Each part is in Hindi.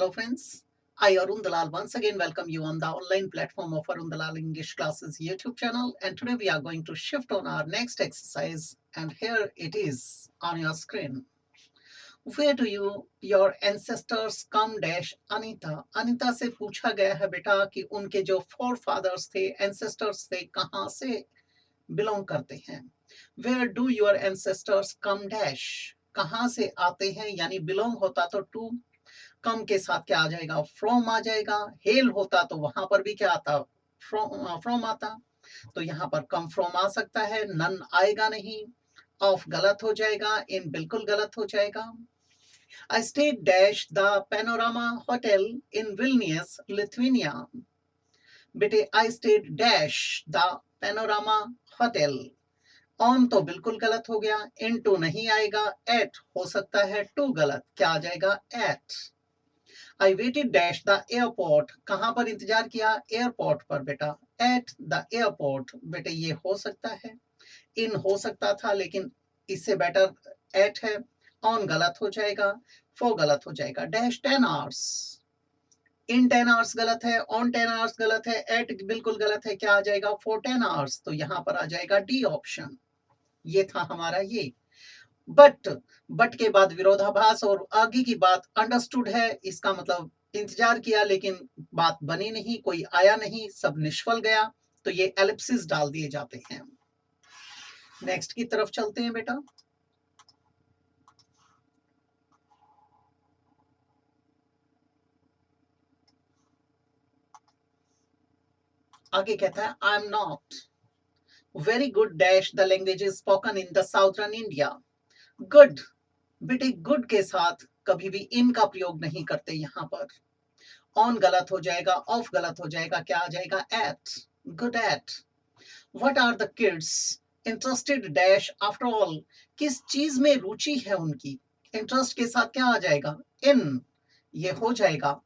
Hello friends, I Arun Dalal once again welcome you on the online platform of Arun Dalal English Classes YouTube channel, and today we are going to shift on our next exercise, and here it is on your screen. Where do your ancestors come dash Anita? Anita से पूछा गया है बेटा कि उनके जो forefathers थे, ancestors थे, कहाँ से belong करते हैं. Where do your ancestors come dash? कहाँ से आते हैं, यानी belong होता तो to, कम के साथ क्या आ जाएगा, फ्रॉम आ जाएगा. हेल होता तो वहां पर भी क्या आता, फ्रॉम आता. तो यहाँ पर कम फ्रॉम आ सकता है, नन आएगा नहीं. ऑफ गलत हो जाएगा, इन बिल्कुल गलत हो जाएगा. I stayed dash the Panorama hotel in Vilnius Lithuania. बेटे I stayed dash the Panorama hotel. On तो बिल्कुल गलत हो गया, इन टू नहीं आएगा, एट हो सकता है, टू गलत, क्या आ जाएगा, at. I waited dash the airport. कहां पर इंतजार किया, एयरपोर्ट पर बेटा, एट द एयरपोर्ट. बेटे ये हो सकता है, इन हो सकता था, लेकिन इससे बेटर एट है. ऑन गलत हो जाएगा, फॉर गलत हो जाएगा. Dash 10 hours. इन 10 आवर्स गलत है, ऑन 10 आवर्स गलत है, एट बिल्कुल गलत है, क्या आ जाएगा, फॉर 10 आवर्स. तो यहां पर आ जाएगा डी ऑप्शन. ये था हमारा ये. बट के बाद विरोधाभास और आगे की बात अंडरस्टूड है. इसका मतलब इंतजार किया लेकिन बात बनी नहीं, कोई आया नहीं, सब निष्फल गया. तो ये एलिप्सिस डाल दिए जाते हैं. नेक्स्ट की तरफ चलते हैं बेटा. आगे कहता है I am not very good dash the language is spoken in the southern India. Good. बेटे गुड के साथ कभी भी इन का प्रयोग नहीं करते यहाँ पर. ऑन गलत हो जाएगा, ऑफ गलत हो जाएगा, क्या आ जाएगा, at. Good at. What are the kids interested dash after all. किस चीज में रुचि है उनकी. इंटरेस्ट के साथ क्या आ जाएगा, इन. ये हो जाएगा.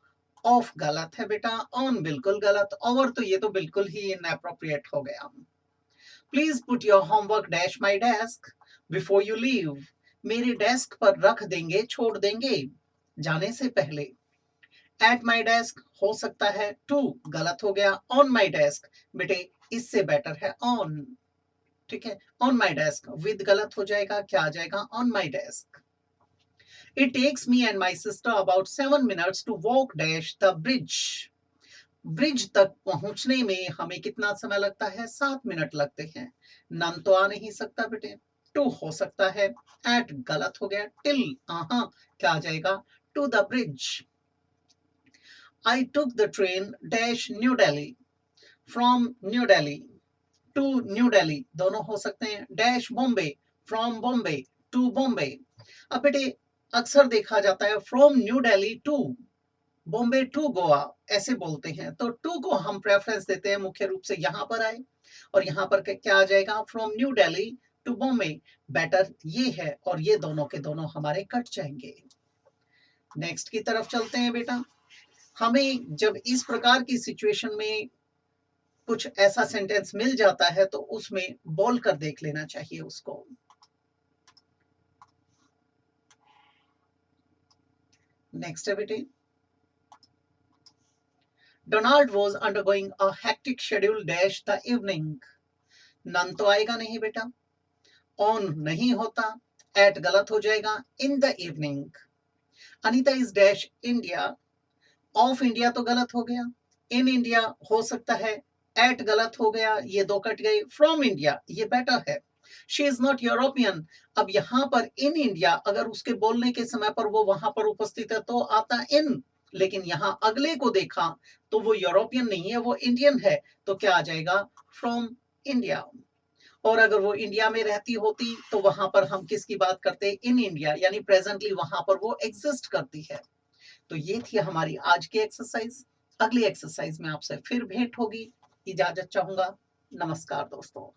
ऑफ गलत है बेटा, ऑन बिल्कुल गलत, ओवर तो ये तो बिल्कुल ही इनएप्रोप्रिएट हो गया. Please put your homework dash my desk before you leave. मेरे डेस्क पर रख देंगे, छोड़ देंगे, जाने से पहले. एट माई डेस्क हो सकता है, टू गलत हो गया. ऑन माई डेस्क बेटे इससे बेटर है ऑन. ठीक है, ऑन माई डेस्क विद गलत हो जाएगा, क्या आ जाएगा, on my desk. It takes me and my sister about 7 minutes to walk dash the bridge. Bridge तक पहुंचने में हमें कितना समय लगता है, 7 मिनट लगते हैं. नन तो आ नहीं सकता बेटे, टू हो सकता है, एट गलत हो गया, टिल क्या आ जाएगा, to the bridge. I took the train dash New Delhi from New Delhi to New Delhi. दोनों हो सकते हैं. Dash Bombay from Bombay to Bombay. अब बेटे अक्सर देखा जाता है from New Delhi to Bombay to Goa ऐसे बोलते हैं, तो टू को हम प्रेफरेंस देते हैं मुख्य रूप से यहाँ पर आए, और यहाँ पर क्या आ जाएगा, from New Delhi to Bombay. Better ये है, और ये दोनों के दोनों हमारे कट जाएंगे. नेक्स्ट की तरफ चलते हैं बेटा. हमें जब इस प्रकार की सिचुएशन में कुछ ऐसा सेंटेंस मिल जाता है तो उसमें बोल कर देख लेना चाहिए उसको. नेक्स्ट है बेटे. Donald was undergoing a hectic schedule dash the evening. नन तो आएगा नहीं बेटा, ऑन नहीं होता, एट गलत हो जाएगा, in the evening. Anita is dash India. Of India तो गलत हो गया, इन इंडिया हो सकता है, एट गलत हो गया, ये दो कट गए. फ्रॉम इंडिया ये बेटर है. She is not European. अब यहाँ पर इन इंडिया अगर उसके बोलने के समय पर वो वहां पर उपस्थित है तो आता इन, लेकिन यहाँ अगले को देखा तो वो यूरोपियन नहीं है, वो इंडियन है, तो क्या आ जाएगा, फ्रॉम इंडिया. और अगर वो इंडिया में रहती होती तो वहां पर हम किसकी बात करते, इन इंडिया, यानी प्रेजेंटली वहां पर वो एग्जिस्ट करती है. तो ये थी हमारी आज की एक्सरसाइज. अगली एक्सरसाइज में आपसे फिर भेंट होगी. इजाजत चाहूंगा. नमस्कार दोस्तों.